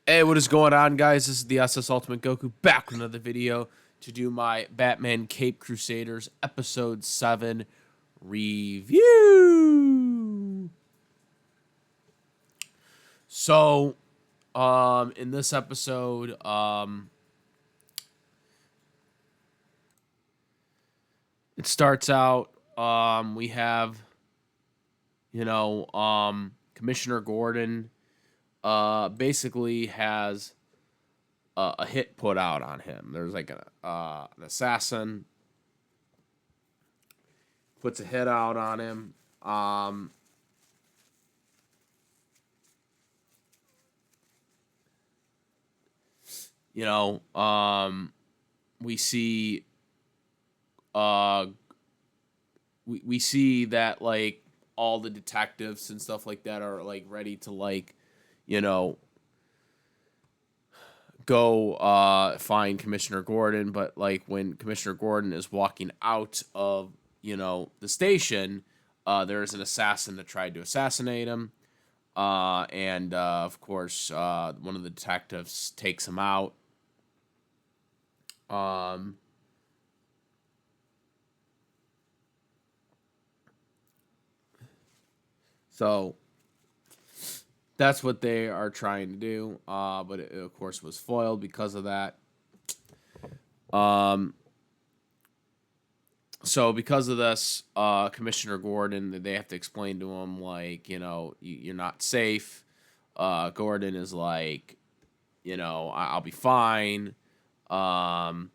Hey, what is going on, guys? This is the SS Ultimate Goku back with another video to do my Batman Cape Crusaders Episode 7 review. So, in this episode, it starts out, we have, Commissioner Gordon, basically has a hit put out on him. There's like an assassin puts a hit out on him. You know, we see uh we see that like all the detectives and stuff like that are like ready to like, you know, go find Commissioner Gordon, but like when Commissioner Gordon is walking out of, the station, there's an assassin that tried to assassinate him. And of course, one of the detectives takes him out. Um, so that's what they are trying to do. But it, of course, was foiled because of that. Um, so because of this, Commissioner Gordon, they have to explain to him like, you're not safe. Gordon is like, I'll be fine. Um,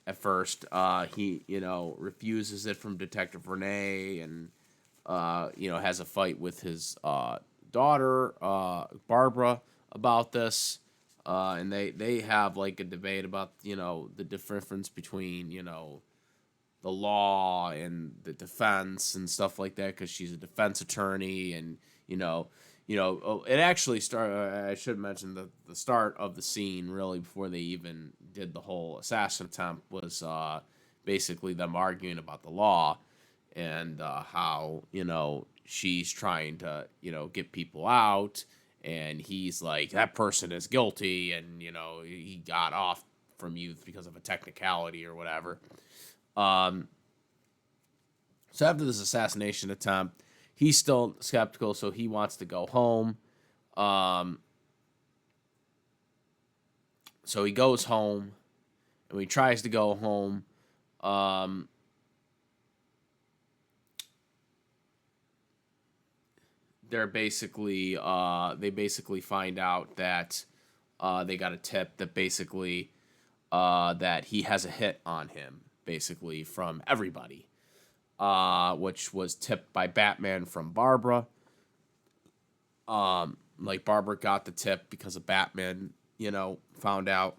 at first, he refuses it from Detective Renee, and has a fight with his daughter, Barbara, about this. And they have like a debate about the difference between the law and the defense and stuff like that, because she's a defense attorney. And it actually started. I should mention the start of the scene, really, before they even did the whole assassin attempt, was basically them arguing about the law, and how she's trying to get people out, and he's like, that person is guilty, and he got off from you because of a technicality or whatever. um, so after this assassination attempt, he's still skeptical, so he wants to go home. Um, so he goes home, and when he tries to go home, um, they basically find out that they got a tip that basically that he has a hit on him, basically from everybody, which was tipped by Batman from Barbara. Like Barbara got the tip because of Batman, found out.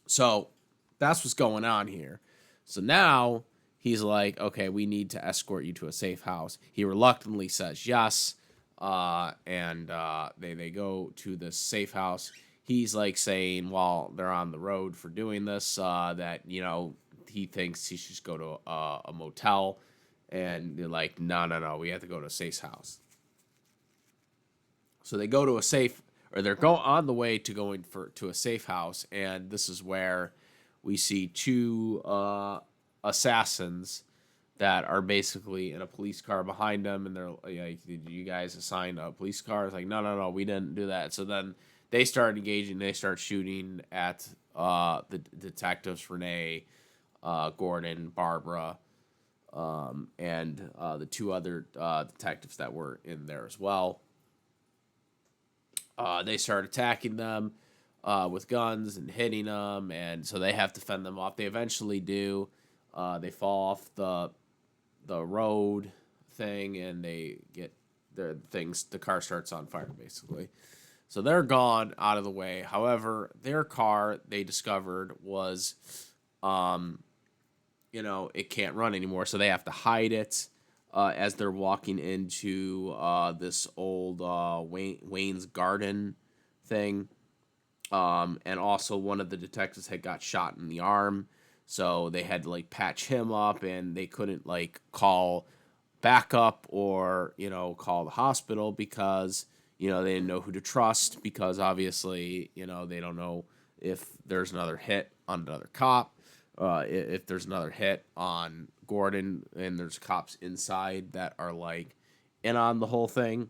So that's what's going on here. So now he's like, okay, we need to escort you to a safe house. He reluctantly says yes, and they go to this safe house. He's like saying while they're on the road for doing this, that he thinks he should just go to a motel, and they're like, no, no, no, we have to go to a safe house. So they go to a safe, or they're go on the way to going for to a safe house, and this is where we see two assassins that are basically in a police car behind them, and they're like, "Did you guys assign a police car?" It's like, "No, no, no, we didn't do that." So then they start engaging. They start shooting at the detectives, Renee, Gordon, Barbara, and the two other detectives that were in there as well. They start attacking them with guns and hitting them, and so they have to fend them off. They eventually do. They fall off the road thing, and they get their things. The car starts on fire, basically. So they're gone out of the way. However, their car, they discovered, was, um, it can't run anymore, so they have to hide it. As they're walking into this old Wayne's Garden thing. And also, one of the detectives had got shot in the arm, so they had to like patch him up, and they couldn't like call backup or call the hospital because They didn't know who to trust because obviously, they don't know if there's another hit on another cop, if there's another hit on Gordon, and there's cops inside that are like in on the whole thing.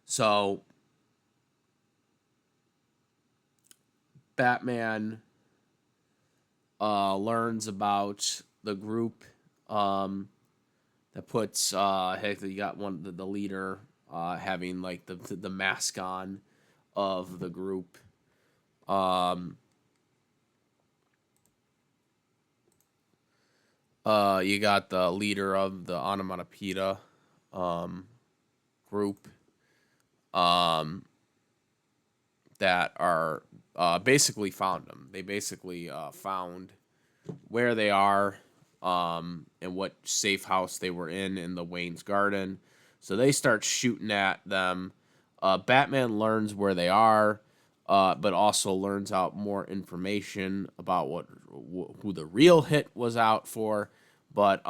So Batman learns about the group that puts heck, you got the leader having like the mask on of the group. Um, you got the leader of the onomatopoeia group that are basically found them. They basically found where they are and what safe house they were in the Wayne's Garden. So they start shooting at them. Batman learns where they are, but also learns out more information about who the real hit was out for. But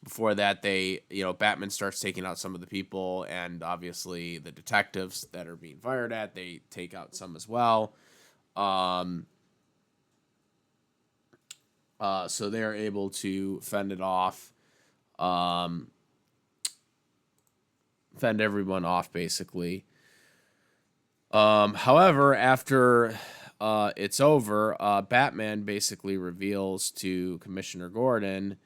before that, Batman starts taking out some of the people, and obviously the detectives that are being fired at, they take out some as well. So they're able to fend it off, fend everyone off, basically. However, after it's over, Batman basically reveals to Commissioner Gordon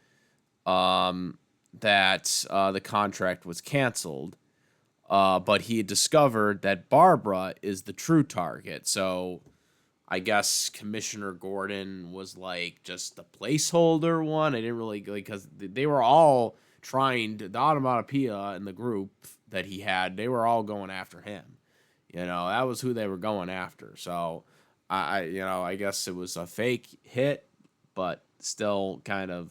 that the contract was canceled, but he discovered that Barbara is the true target. So I guess Commissioner Gordon was like just the placeholder one. I didn't really, because they were all trying to, the onomatopoeia in the group that he had, they were all going after him. That was who they were going after. So I guess it was a fake hit, but still kind of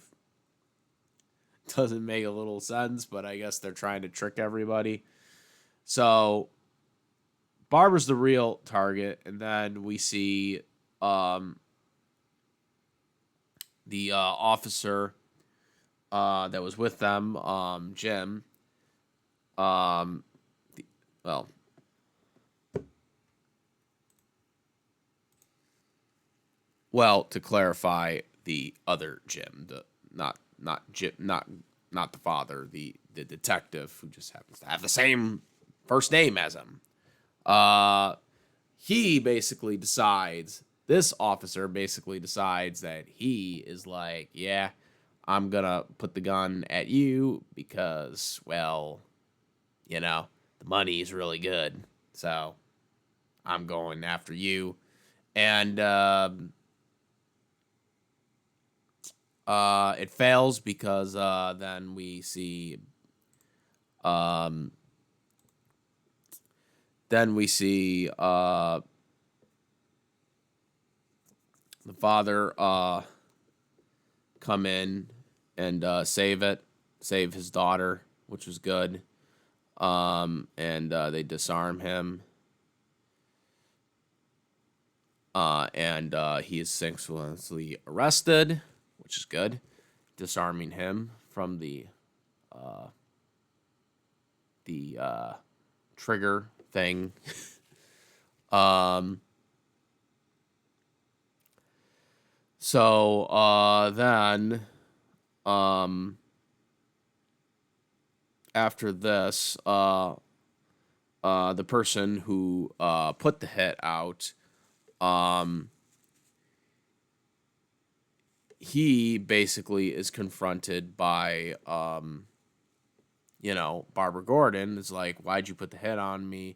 doesn't make a little sense. But I guess they're trying to trick everybody. So Barbara's the real target, and then we see the officer that was with them, Jim. Well, to clarify, the other Jim, not Jim, not the father, the detective who just happens to have the same first name as him. He basically decides, this officer basically decides that he is like, yeah, I'm gonna put the gun at you because, well, the money is really good, so I'm going after you. And it fails because then we see the father come in and save his daughter, which was good. And they disarm him. And he is successfully arrested, which is good. Disarming him from the trigger thing. So then after this, the person who put the hit out, he basically is confronted by Barbara Gordon. Is like, why'd you put the hit on me?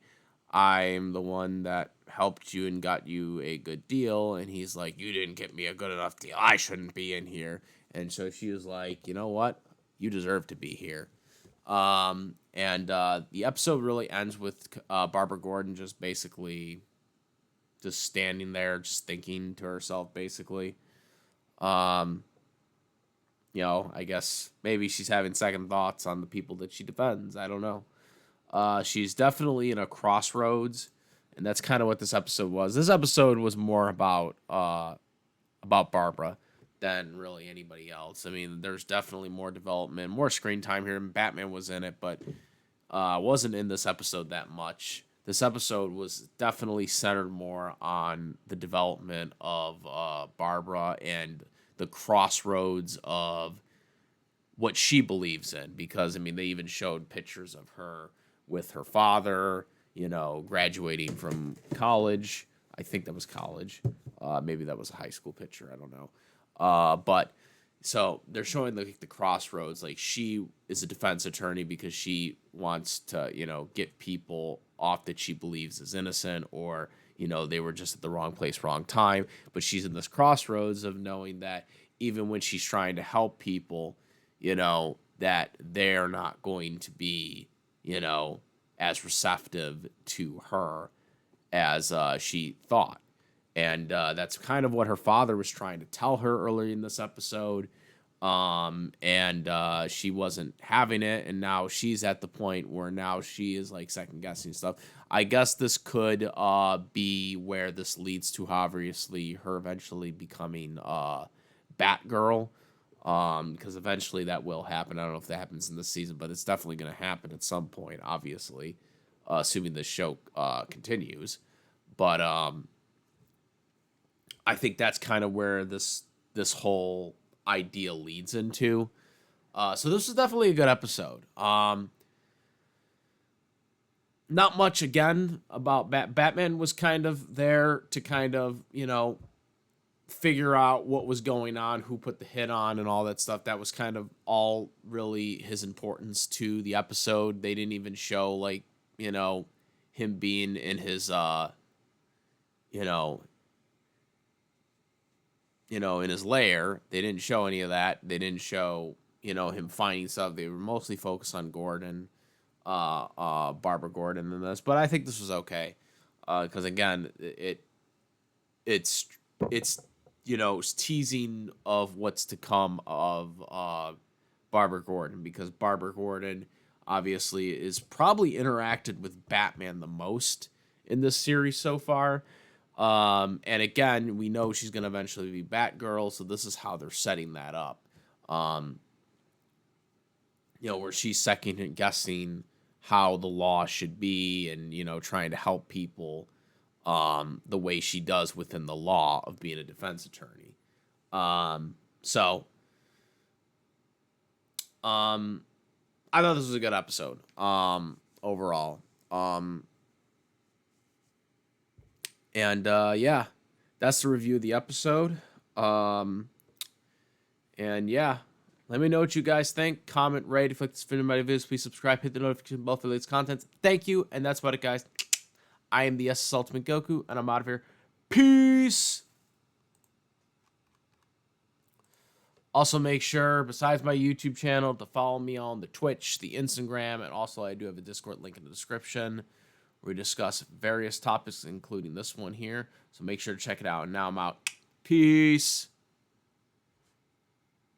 I'm the one that helped you and got you a good deal. And he's like, you didn't get me a good enough deal. I shouldn't be in here. And so she was like, you know what? You deserve to be here. And the episode really ends with Barbara Gordon just basically just standing there, just thinking to herself, basically. I guess maybe she's having second thoughts on the people that she defends. I don't know. She's definitely in a crossroads, and that's kind of what this episode was. This episode was more about Barbara than really anybody else. I mean, there's definitely more development, more screen time here, and Batman was in it, but wasn't in this episode that much. This episode was definitely centered more on the development of Barbara and the crossroads of what she believes in. Because, I mean, they even showed pictures of her with her father, graduating from college. I think that was college. Maybe that was a high school picture. I don't know. But so they're showing the crossroads. Like, she is a defense attorney because she wants to, get people off that she believes is innocent, or, they were just at the wrong place, wrong time. But she's in this crossroads of knowing that even when she's trying to help people, that they're not going to be, as receptive to her as she thought. And that's kind of what her father was trying to tell her earlier in this episode. And she wasn't having it. And now she's at the point where now she is like second guessing stuff. I guess this could be where this leads to, obviously, her eventually becoming Batgirl. Because eventually that will happen. I don't know if that happens in this season, but it's definitely going to happen at some point, obviously, assuming this show continues. But I think that's kind of where this whole idea leads into. So this is definitely a good episode. Not much, again, about Batman was kind of there to kind of, figure out what was going on, who put the hit on, and all that stuff. That was kind of all really his importance to the episode. They didn't even show, like, him being in his, in his lair. They didn't show any of that. They didn't show, him finding stuff. They were mostly focused on Gordon, Barbara Gordon in this. But I think this was okay. Because, again, it's teasing of what's to come of Barbara Gordon, because Barbara Gordon obviously is probably interacted with Batman the most in this series so far. And again, we know she's going to eventually be Batgirl, so this is how they're setting that up. Where she's second guessing how the law should be, and, trying to help people the way she does within the law of being a defense attorney. So I thought this was a good episode overall. And yeah, that's the review of the episode. And yeah, let me know what you guys think. Comment, rate. If you like this video, my videos, please subscribe, hit the notification bell for the latest content. Thank you, and that's about it, guys. I am the SS Ultimate Goku, and I'm out of here. Peace! Also, make sure, besides my YouTube channel, to follow me on the Twitch, the Instagram, and also I do have a Discord link in the description where we discuss various topics, including this one here. So make sure to check it out. And now I'm out. Peace!